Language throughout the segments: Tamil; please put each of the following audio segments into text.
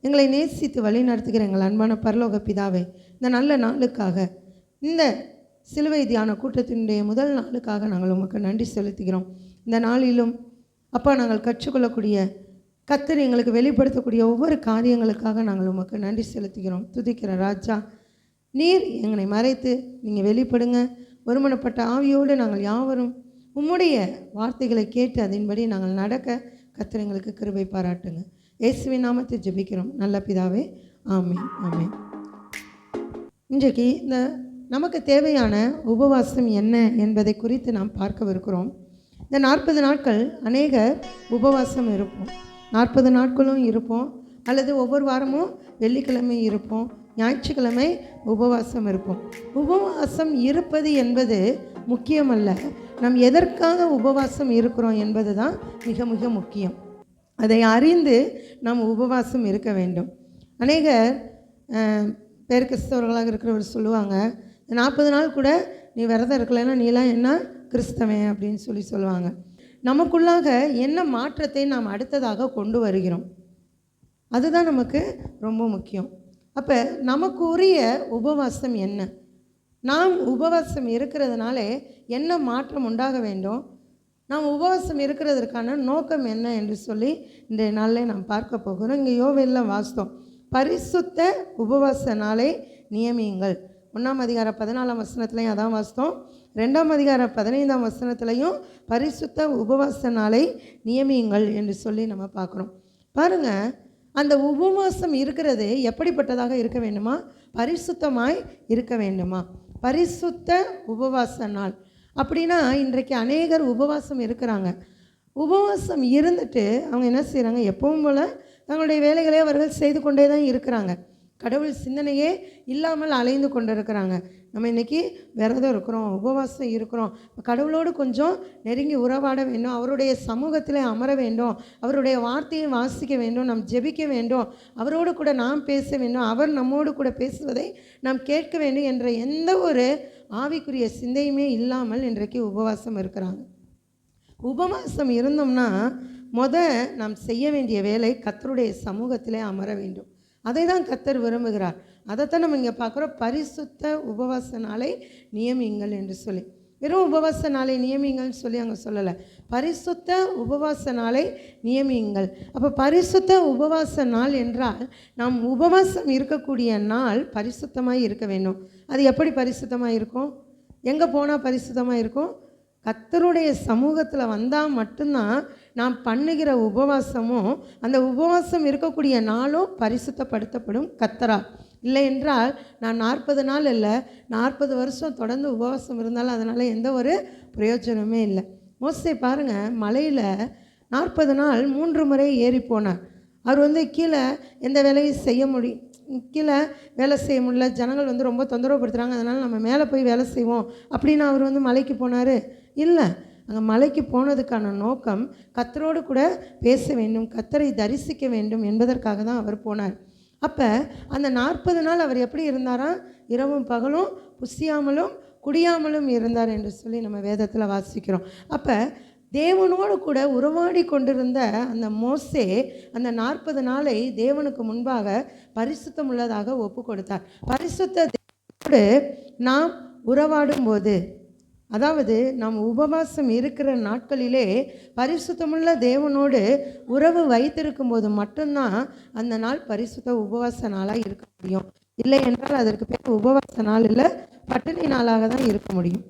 எங்களை நேசித்து வழி நடத்துகிற எங்கள் அன்பான பரலோக பிதாவே, இந்த நல்ல நாளுக்காக, இந்த சிலுவை தியான கூட்டத்தினுடைய முதல் நாளுக்காக நாங்கள் உமக்கு நன்றி செலுத்துகிறோம். இந்த நாளிலும் அப்பா, நாங்கள் கற்றுக்கொள்ளக்கூடிய கர்த்தர் எங்களுக்கு வெளிப்படுத்தக்கூடிய ஒவ்வொரு காரியங்களுக்காக நாங்கள் உமக்கு நன்றி செலுத்துகிறோம். துதிக்கிற ராஜா, நீர் எங்களை மறைத்து நீங்கள் வெளிப்படுங்க. ஒருமனப்பட்ட ஆவியோடு நாங்கள் யாவரும் உம்முடைய வார்த்தைகளை கேட்டு அதன்படி நாங்கள் நடக்க கர்த்தர் எங்களுக்கு கிருபை பாராட்டுங்க. இயேசுவின் நாமத்தை ஜெபிக்கிறோம் நல்ல பிதாவே, ஆமென் ஆமென். இன்றைக்கு இந்த நமக்கு தேவையான உபவாசம் என்ன என்பதை குறித்து நாம் பார்க்கவிருக்கிறோம். இந்த 40 நாட்கள் அநேகர் உபவாசம் இருப்போம். 40 நாட்களும் இருப்போம், அல்லது ஒவ்வொரு வாரமும் வெள்ளிக்கிழமை இருப்போம், ஞாயிற்றுக்கிழமை உபவாசம் இருப்போம். உபவாசம் இருப்பது என்பது முக்கியமல்ல, நாம் எதற்காக உபவாசம் இருக்கிறோம் என்பது தான் மிக மிக முக்கியம். அதை அறிந்து நாம் உபவாசம் இருக்க வேண்டும். அநேகர் பேர் கிறிஸ்தவர்களாக இருக்கிறவர் சொல்லுவாங்க, 40 நாள் கூட நீ விரதம் இருக்கலைன்னா நீலாம் என்ன கிறிஸ்தவன் அப்படின்னு சொல்லுவாங்க. நமக்குள்ளாக என்ன மாற்றத்தை நாம் அடுத்ததாக கொண்டு வருகிறோம், அதுதான் நமக்கு ரொம்ப முக்கியம். அப்போ நமக்கு உரிய உபவாசம் என்ன, நாம் உபவாசம் இருக்கிறதுனால என்ன மாற்றம் உண்டாக வேண்டும், நாம் உபவாசம் இருக்கிறதற்கான நோக்கம் என்ன என்று சொல்லி இன்றைய நாளில் நாம் பார்க்க போகிறோம். இங்கே யோவேலில் வாசித்தோம், பரிசுத்த உபவாச நாளை நியமியுங்கள். 1ஆம் அதிகாரம் 14ஆம் வசனத்துலையும் அதான் வாசித்தோம். 2ஆம் அதிகாரம் 15ஆம் வசனத்துலையும் பரிசுத்த உபவாச நாளை நியமியுங்கள் என்று சொல்லி நம்ம பார்க்குறோம். பாருங்கள், அந்த உபவாசம் இருக்கிறது எப்படிப்பட்டதாக இருக்க வேண்டுமா, பரிசுத்தமாய் இருக்க வேண்டுமா. பரிசுத்த உபவாச நாள் அப்படின்னா, இன்றைக்கு அநேகர் உபவாசம் இருக்கிறாங்க. உபவாசம் இருந்துட்டு அவங்க என்ன செய்கிறாங்க, எப்பவும் போல் தங்களுடைய வேலைகளை அவர்கள் செய்து கொண்டே தான் இருக்கிறாங்க. கடவுள் சிந்தனையே இல்லாமல் அலைந்து கொண்டு இருக்கிறாங்க. நம்ம இன்றைக்கி விரதம் இருக்கிறோம், உபவாசம் இருக்கிறோம், கடவுளோடு கொஞ்சம் நெருங்கி உறவாட வேண்டும், அவருடைய சமூகத்தில் அமர வேண்டும், அவருடைய வார்த்தையை வாசிக்க வேண்டும், நாம் ஜெபிக்க வேண்டும், அவரோடு கூட நாம் பேச வேண்டும், அவர் நம்மோடு கூட பேசுவதை நாம் கேட்க வேண்டும் என்ற எந்த ஒரு ஆவிக்குரிய சிந்தையுமே இல்லாமல் இன்றைக்கு உபவாசம் இருக்கிறாங்க. உபவாசம் இருந்தோம்னா நாம் செய்ய வேண்டிய வேலை கர்த்தருடைய சமூகத்திலே அமர வேண்டும். அதை தான் கர்த்தர் விரும்புகிறார். அதைத்தான் நம்ம இங்கே பார்க்குறோம், பரிசுத்த உபவாச நாளை நியமியுங்கள் என்று சொல்லி. வெறும் உபவாச நாளை நியமிங்கள்னு சொல்லி அங்கே சொல்லலை, பரிசுத்த உபவாச நாளை நியமியுங்கள். அப்போ பரிசுத்த உபவாச நாள் என்றால் நாம் உபவாசம் இருக்கக்கூடிய நாள் பரிசுத்தமாக இருக்க வேண்டும். அது எப்படி பரிசுத்தமாக இருக்கும், எங்கே போனால் பரிசுத்தமாக இருக்கும், கர்த்தருடைய சமூகத்தில் வந்தால் மட்டும்தான் நாம் பண்ணுகிற உபவாசமும் அந்த உபவாசம் இருக்கக்கூடிய நாளும் பரிசுத்தப்படுத்தப்படும் கர்த்தரா. இல்லை என்றால் நான் 40 நாள் இல்லை, 40 வருஷம் தொடர்ந்து உபவாசம் இருந்தாலும் அதனால் எந்த ஒரு பிரயோஜனமே இல்லை. மோசே பாருங்கள், மலையில் 40 நாள் 3 முறை ஏறி போனார். அவர் கீழே எந்த வேலையும் செய்ய முடியும், கீழே வேலை செய்ய முடியல, ஜனங்கள் ரொம்ப தொந்தரவுப்படுத்துகிறாங்க, அதனால் நம்ம மேலே போய் வேலை செய்வோம் அப்படின்னு அவர் மலைக்கு போனார்? இல்லை. அங்கே மலைக்கு போனதுக்கான நோக்கம் கர்த்தரோடு கூட பேச வேண்டும், கர்த்தரை தரிசிக்க வேண்டும் என்பதற்காக தான் அவர் போனார். அப்போ அந்த 40 நாள் அவர் எப்படி இருந்தாரா, இரவும் பகலும் புசியாமலும் குடியாமலும் இருந்தார் என்று சொல்லி நம்ம வேதத்தில் வாசிக்கிறோம். அப்போ தேவனோடு கூட உறவாடி கொண்டிருந்த அந்த மோசே அந்த 40 நாளை தேவனுக்கு முன்பாக பரிசுத்தம் உள்ளதாக ஒப்பு கொடுத்தார். பரிசுத்த தேவனோடு நாம் உறவாடும் போது, அதாவது நாம் உபவாசம் இருக்கிற நாட்களிலே பரிசுத்தமுள்ள தேவனோடு உறவு வைத்திருக்கும் போது மட்டும்தான் அந்த நாள் பரிசுத்த உபவாச நாளாக இருக்க முடியும். இல்லை என்றால் அதற்கு பேர் உபவாச நாள் இல்லை, பட்டினி நாளாக தான் இருக்க முடியும்.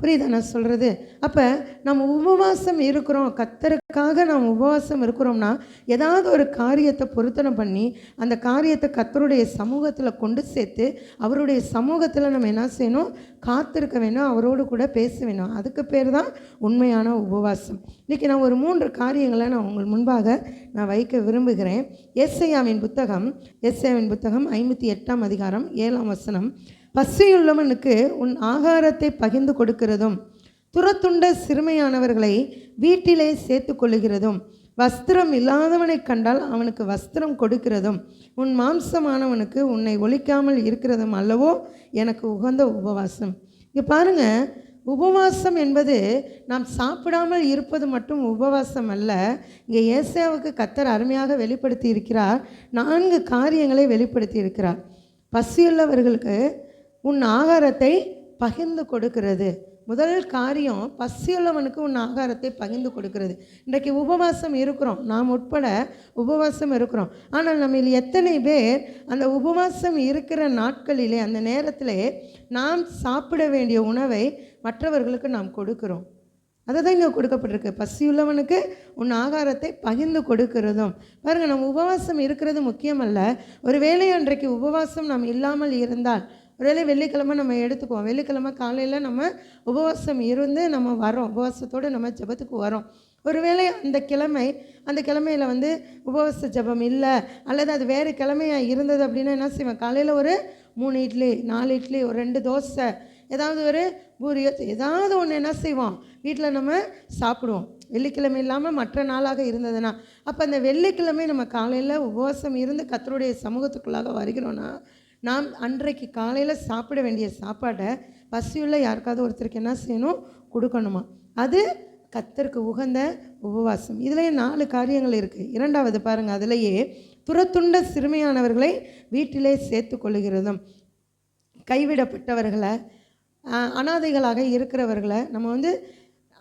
புரியுதா நான் சொல்கிறது? அப்போ நம்ம உபவாசம் இருக்கிறோம், கர்த்தருக்காக நாம் உபவாசம் இருக்கிறோம்னா ஏதாவது ஒரு காரியத்தை பொருத்தனை பண்ணி அந்த காரியத்தை கர்த்தருடைய சமூகத்தில் கொண்டு சேர்த்து அவருடைய சமூகத்தில் நம்ம என்ன செய்யணும், காத்திருக்க வேணும், அவரோடு கூட பேச வேணும். அதுக்கு பேர் தான் உண்மையான உபவாசம். இன்றைக்கி நான் ஒரு 3 காரியங்களை நான் உங்கள் முன்பாக நான் வைக்க விரும்புகிறேன். எஸ்ஐயாவின் புத்தகம் 58ஆம் அதிகாரம் 7ஆம் வசனம், பசியுள்ளவனுக்கு உன் ஆகாரத்தை பகிர்ந்து கொடுக்கிறதும், துரத்துண்ட சிறுமையானவர்களை வீட்டிலே சேர்த்து கொள்ளுகிறதும், வஸ்திரம் இல்லாதவனை கண்டால் அவனுக்கு வஸ்திரம் கொடுக்கிறதும், உன் மாம்சமானவனுக்கு உன்னை ஒழிக்காமல் இருக்கிறதும் அல்லவோ எனக்கு உகந்த உபவாசம். இங்கே பாருங்கள், உபவாசம் என்பது நாம் சாப்பிடாமல் இருப்பது மட்டும் உபவாசம் அல்ல. இங்கே ஏசாயாவுக்கு கர்த்தர் அருமையாக வெளிப்படுத்தி இருக்கிறார். 4 காரியங்களை வெளிப்படுத்தி இருக்கிறார். பசியுள்ளவர்களுக்கு உன் ஆகாரத்தை பகிர்ந்து கொடுக்கிறது. முதல் காரியம், பசியுள்ளவனுக்கு உன் ஆகாரத்தை பகிர்ந்து கொடுக்கிறது. இன்றைக்கு உபவாசம் இருக்கிறோம், நாம் உட்பட உபவாசம் இருக்கிறோம். ஆனால் நம்ம எத்தனை பேர் அந்த உபவாசம் இருக்கிற நாட்களிலே, அந்த நேரத்திலே நாம் சாப்பிட வேண்டிய உணவை மற்றவர்களுக்கு நாம் கொடுக்கிறோம்? அதை தான் இங்கே கொடுக்கப்பட்டிருக்கு. பசியுள்ளவனுக்கு உன் ஆகாரத்தை பகிர்ந்து கொடுக்கிறதும். பாருங்கள், நம்ம உபவாசம் இருக்கிறது முக்கியமல்ல. ஒரு வேளை அன்றைக்கு உபவாசம் நாம் இல்லாமல் இருந்தால், ஒருவேளை வெள்ளிக்கிழமை நம்ம எடுத்துக்குவோம், வெள்ளிக்கிழமை காலையில் நம்ம உபவாசம் இருந்து நம்ம வரோம், உபவாசத்தோடு நம்ம ஜெபத்துக்கு வரோம். ஒருவேளை அந்த கிழமையில் உபவாச ஜெபம் இல்லை, அல்லது அது வேறு கிழமையாக இருந்தது அப்படின்னா என்ன செய்வேன்? காலையில் ஒரு 3 இட்லி 4 இட்லி, ஒரு 2 தோசை, ஏதாவது ஒரு பூரியோ, ஏதாவது ஒன்று என்ன செய்வோம், வீட்டில் நம்ம சாப்பிடுவோம். வெள்ளிக்கிழமை இல்லாமல் மற்ற நாளாக இருந்ததுன்னா, அப்போ அந்த வெள்ளிக்கிழமை நம்ம காலையில் உபவாசம் இருந்து கர்த்தருடைய சமூகத்துக்குள்ளாக வருகிறோன்னா, நாம் அன்றைக்கு காலையில் சாப்பிட வேண்டிய சாப்பாட்டை பசியுள்ள யாருக்காவது ஒருத்தருக்கு என்ன செய்யணும்? கொடுக்கணுமா? அது கர்த்தருக்கு உகந்த உபவாசம். இதுலேயே 4 காரியங்கள் இருக்குது. 2வது பாருங்கள், அதிலேயே துரத்துண்ட சிறுமையானவர்களை வீட்டிலே சேர்த்து கொள்ளுகிறதும். கைவிடப்பட்டவர்களை, அனாதைகளாக இருக்கிறவர்களை நம்ம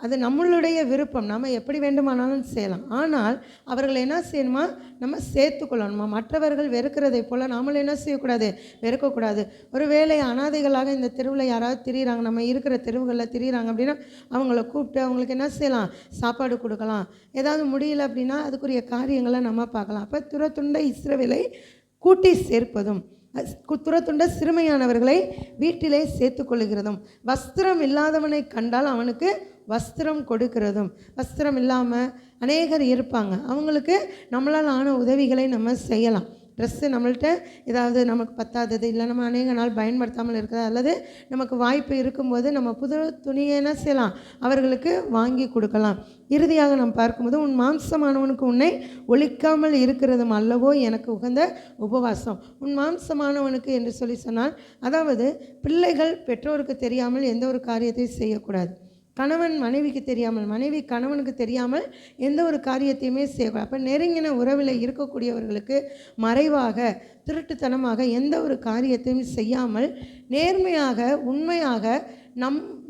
அது நம்மளுடைய விருப்பம், நம்ம எப்படி வேண்டுமானாலும் செய்யலாம். ஆனால் அவர்களை என்ன செய்யணுமா? நம்ம சேர்த்துக்கொள்ளணுமா? மற்றவர்கள் வெறுக்கிறதை போல் நாமளும் என்ன செய்யக்கூடாது? வெறுக்கக்கூடாது. ஒரு வேளை அனாதைகளாக இந்த தெருவில் யாராவது திரியிறாங்க, நம்ம இருக்கிற தெருவுகளில் திரியிறாங்க அப்படின்னா, அவங்கள கூப்பிட்டு அவங்களுக்கு என்ன செய்யலாம்? சாப்பாடு கொடுக்கலாம். ஏதாவது முடியல அப்படின்னா அதுக்குரிய காரியங்களை நம்ம பார்க்கலாம். அப்போ துரத்துண்ட இஸ்ரவேலை கூட்டி சேர்ப்பதும், துரத்துண்ட சிறுமையானவர்களை வீட்டிலே சேர்த்து கொள்ளுகிறதும், வஸ்திரம் இல்லாதவனை கண்டால் அவனுக்கு வஸ்திரம் கொடுக்கிறதும். வஸ்திரம் இல்லாமல் அநேகர் இருப்பாங்க, அவங்களுக்கு நம்மளால் ஆன உதவிகளை நம்ம செய்யலாம். ட்ரெஸ்ஸு நம்மள்கிட்ட ஏதாவது நமக்கு பத்தாதது, இல்லை நம்ம அநேக நாள் பயன்படுத்தாமல் இருக்கிறது, அல்லது நமக்கு வாய்ப்பு இருக்கும்போது நம்ம புது துணியை என்ன செய்யலாம்? அவர்களுக்கு வாங்கி கொடுக்கலாம். இறுதியாக நாம் பார்க்கும்போது, உன் மாம்சமானவனுக்கு உன்னை ஒழிக்காமல் இருக்கிறதும் அல்லவோ எனக்கு உகந்த உபவாசம். உன் மாம்சமானவனுக்கு என்று சொல்லி சொன்னால், அதாவது பிள்ளைகள் பெற்றோருக்கு தெரியாமல் எந்த ஒரு காரியத்தையும் செய்யக்கூடாது. கணவன் மனைவிக்கு தெரியாமல், மனைவி கணவனுக்கு தெரியாமல் எந்த ஒரு காரியத்தையுமே செய்யக்கூடாது. அப்போ நெருங்கின உறவில் இருக்கக்கூடியவர்களுக்கு மறைவாக, திருட்டுத்தனமாக எந்த ஒரு காரியத்தையும் செய்யாமல் நேர்மையாக, உண்மையாக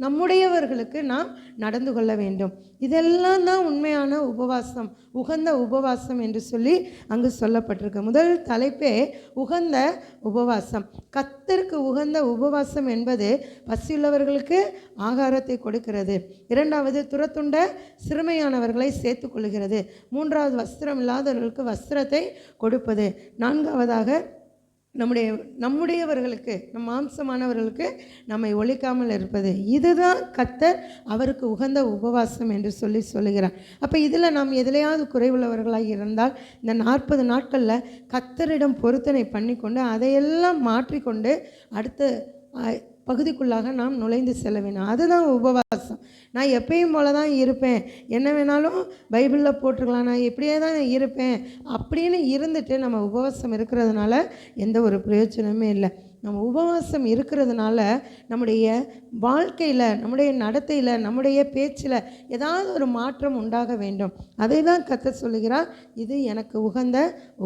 நம்முடையவர்களுக்கு நாம் நடந்து கொள்ள வேண்டும். இதெல்லாம் தான் உண்மையான உபவாசம், உகந்த உபவாசம் என்று சொல்லி அங்கு சொல்லப்பட்டிருக்கு. முதல் தலைப்பே உகந்த உபவாசம். கர்த்தருக்கு உகந்த உபவாசம் என்பது பசியுள்ளவர்களுக்கு ஆகாரத்தை கொடுக்கிறது. 2வது துரத்துண்ட சிறுமையானவர்களை சேர்த்து கொள்கிறது. 3வது வஸ்திரம் இல்லாதவர்களுக்கு வஸ்திரத்தை கொடுப்பது. 4வதாக நம்முடையவர்களுக்கு, நம் மாம்சமானவர்களுக்கு நம்மை ஒழிக்காமல் இருப்பது. இதுதான் கர்த்தர் அவருக்கு உகந்த உபவாசம் என்று சொல்லுகிறார். அப்போ இதில் நாம் எதிலையாவது குறைவுள்ளவர்களாக இருந்தால், இந்த 40 நாட்களில் கர்த்தரிடம் பொருத்தனை பண்ணிக்கொண்டு அதையெல்லாம் மாற்றிக்கொண்டு அடுத்த பகுதிக்குள்ளாக நாம் நுழைந்து செல்ல வேண்டும். அதுதான் உபவாசம். நான் எப்பயும் போல தான் இருப்பேன், என்ன வேணாலும் பைபிளில் போட்டிருக்கலாம், நான் இப்படியே தான் இருப்பேன் அப்படின்னு இருந்துட்டு நம்ம உபவாசம் இருக்கிறதுனால எந்த ஒரு பிரயோஜனமே இல்லை. நம்ம உபவாசம் இருக்கிறதுனால நம்முடைய வாழ்க்கையில், நம்முடைய நடத்தையில், நம்முடைய பேச்சில் ஏதாவது ஒரு மாற்றம் உண்டாக வேண்டும். அதை தான் கர்த்தர் சொல்லுகிறார், இது எனக்கு உகந்த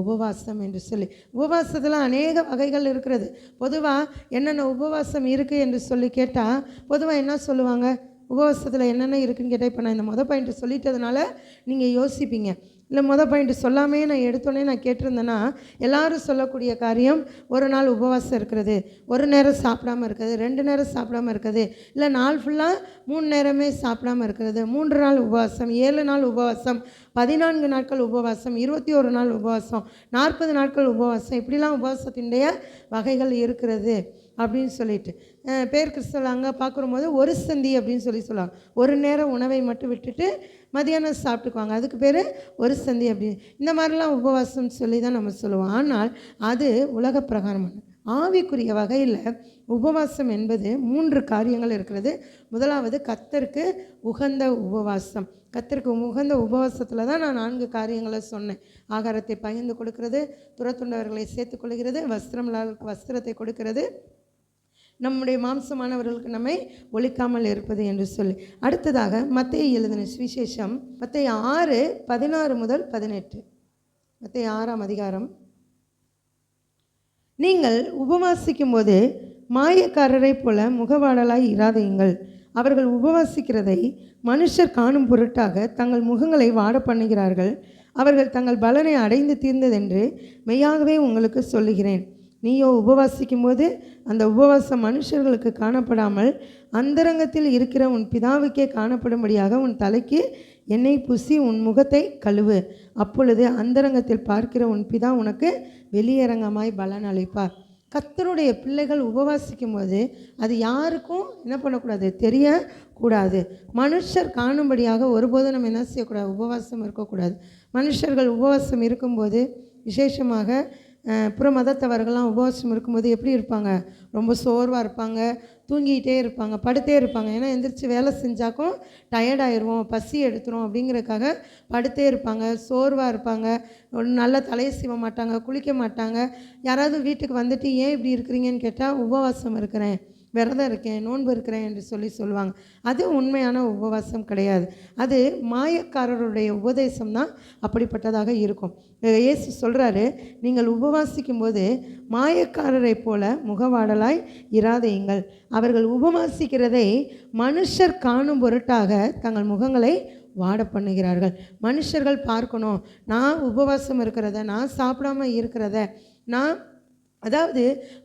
உபவாசம் என்று சொல்லி. உபவாசத்தில் அநேக வகைகள் இருக்கிறது. பொதுவாக என்னென்ன உபவாசம் இருக்குது என்று சொல்லி கேட்டால், பொதுவாக என்ன சொல்லுவாங்க? உபவாசத்தில் என்னென்ன இருக்குதுன்னு கேட்டால், இப்போ நான் இந்த பாயிண்ட் சொல்லிட்டதுனால நீங்கள் யோசிப்பீங்க, இல்லை பாயிண்ட் சொல்லாமே நான் எடுத்தோடனே நான் கேட்டிருந்தேன்னா, எல்லோரும் சொல்லக்கூடிய காரியம், ஒரு நாள் உபவாசம் இருக்கிறது, ஒரு நேரம் சாப்பிடாமல் இருக்கிறது, 2 நேரம் சாப்பிடாமல் இருக்கிறது, இல்லை நாள் ஃபுல்லாக 3 நேரமே சாப்பிடாமல் இருக்கிறது, 3 நாள் உபவாசம், 7 நாள் உபவாசம், 14 நாட்கள் உபவாசம், 21 நாள் உபவாசம், 40 நாட்கள் உபவாசம், இப்படிலாம் உபவாசத்தினுடைய வகைகள் இருக்கிறது அப்படின்னு சொல்லிட்டு பேர் கிறிஸ்தவ அங்கே பார்க்கும்போது ஒரு சந்தி அப்படின்னு சொல்லுவாங்க. ஒரு நேரம் உணவை மட்டும் விட்டுட்டு மதியானம் சாப்பிட்டுக்குவாங்க, அதுக்கு பேர் ஒரு சந்தி அப்படின்னு. இந்த மாதிரிலாம் உபவாசம் சொல்லி தான் நம்ம சொல்லுவோம். ஆனால் அது உலக பிரகாரமான. ஆவிக்குரிய வகையில் உபவாசம் என்பது 3 காரியங்கள் இருக்கிறது. முதலாவது கர்த்தருக்கு உகந்த உபவாசம். கர்த்தருக்கு உகந்த உபவாசத்தில் தான் நான் 4 காரியங்களை சொன்னேன். ஆகாரத்தை பகிர்ந்து கொடுக்கிறது, துரத்துண்டவர்களை சேர்த்துக்கொள்கிறது, வஸ்திரத்தை கொடுக்கிறது, நம்முடைய மாம்சமானவர்களுக்கு நம்மை ஒழிக்காமல் இருப்பது என்று சொல்லி. அடுத்ததாக மத்தேயு எழுதின சுவிசேஷம் மத்தேயு 6:16-18. மத்தேயு 6ஆம் அதிகாரம். நீங்கள் உபவாசிக்கும் போது மாயக்காரரைப் போல முகவாடலாய் இராதீங்கள். அவர்கள் உபவாசிக்கிறதை மனுஷர் காணும் பொருட்டாக தங்கள் முகங்களை வாட பண்ணுகிறார்கள். அவர்கள் தங்கள் பலனை அடைந்து தீர்ந்ததென்று மெய்யாகவே உங்களுக்கு சொல்லுகிறேன். நீயோ உபவாசிக்கும் போது அந்த உபவாசம் மனுஷர்களுக்கு காணப்படாமல் அந்தரங்கத்தில் இருக்கிற உன் பிதாவுக்கே காணப்படும்படியாக உன் தலைக்கு எண்ணெய் பூசி உன் முகத்தை கழுவு. அப்பொழுது அந்தரங்கத்தில் பார்க்கிற உன் பிதா உனக்கு வெளியரங்கமாய் பலன் அளிப்பார். கர்த்தருடைய பிள்ளைகள் உபவாசிக்கும் போது அது யாருக்கும் என்ன பண்ணக்கூடாது, தெரியக்கூடாது. மனுஷர் காணும்படியாக ஒருபோதும் நம்ம என்ன செய்யக்கூடாது, உபவாசம் இருக்கக்கூடாது. மனுஷர்கள் உபவாசம் இருக்கும்போது, விசேஷமாக புற மதத்தவர்கள்லாம் உபவாசம் இருக்கும்போது எப்படி இருப்பாங்க, ரொம்ப சோர்வாக இருப்பாங்க, தூங்கிக்கிட்டே இருப்பாங்க, படுத்தே இருப்பாங்க. ஏன்னா எந்திரிச்சு வேலை செஞ்சாக்கும் டயர்டாயிருவோம், பசி எடுத்துரும் அப்படிங்கிறதுக்காக படுத்தே இருப்பாங்க, சோர்வாக இருப்பாங்க, நல்லா தலையை சீவ மாட்டாங்க, குளிக்க மாட்டாங்க. யாராவது வீட்டுக்கு வந்துட்டு ஏன் இப்படி இருக்கிறீங்கன்னு கேட்டால் உபவாசம் இருக்கிறேன், விரதம் இருக்கேன், நோன்பு இருக்கிறேன் என்று சொல்லுவாங்க. அது உண்மையான உபவாசம் கிடையாது. அது மாயக்காரருடைய உபதேசம் தான் அப்படிப்பட்டதாக இருக்கும். இயேசு சொல்கிறாரு, நீங்கள் உபவாசிக்கும் போது மாயக்காரரை போல முகவாடலாய் இராதீங்கள். அவர்கள் உபவாசிக்கிறதை மனுஷர் காணும் பொருட்டாக தங்கள் முகங்களை வாட பண்ணுகிறார்கள். மனுஷர்கள் பார்க்கணும், நான் உபவாசம் இருக்கிறத, நான் சாப்பிடாமல் இருக்கிறத, அதாவது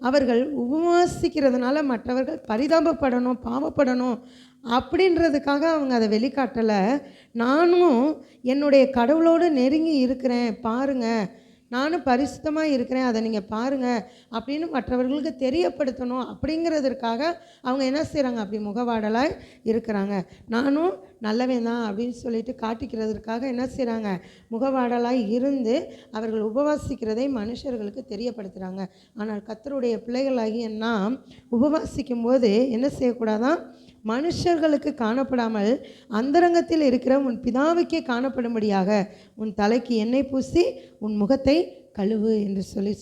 அவர்கள் உபவாசிக்கிறதுனால மற்றவர்கள் பரிதாபப்படணும், பாவப்படணும் அப்படின்றதுக்காக அவங்க அதை வெளிக்காட்டலை. நானும் என்னுடைய கடவுளோடு நெருங்கி இருக்கிறேன், பாருங்கள், நானும் பரிசுத்தமாக இருக்கிறேன், அதை நீங்கள் பாருங்கள் அப்படின்னு மற்றவர்களுக்கு தெரியப்படுத்தணும் அப்படிங்கிறதுக்காக அவங்க என்ன செய்கிறாங்க, அப்படி முகவாடலாய் இருக்கிறாங்க. நானும் நல்லவன் தான் அப்படின்னு சொல்லிட்டு காட்டிக்கிறதுக்காக என்ன செய்கிறாங்க, முகவாடலாய் இருந்து அவர்கள் உபவாசிக்கிறதை மனுஷர்களுக்கு தெரியப்படுத்துகிறாங்க. ஆனால் கர்த்தருடைய பிள்ளைகளாகிய நாம் உபவாசிக்கும் போது என்ன செய்யக்கூடாதான், மனுஷர்களுக்கு காணப்படாமல் அந்தரங்கத்தில் இருக்கிற உன் பிதாவுக்கே காணப்படும்படியாக உன் தலைக்கு எண்ணெய் பூசி உன் முகத்தை கழுவு என்று சொல்லி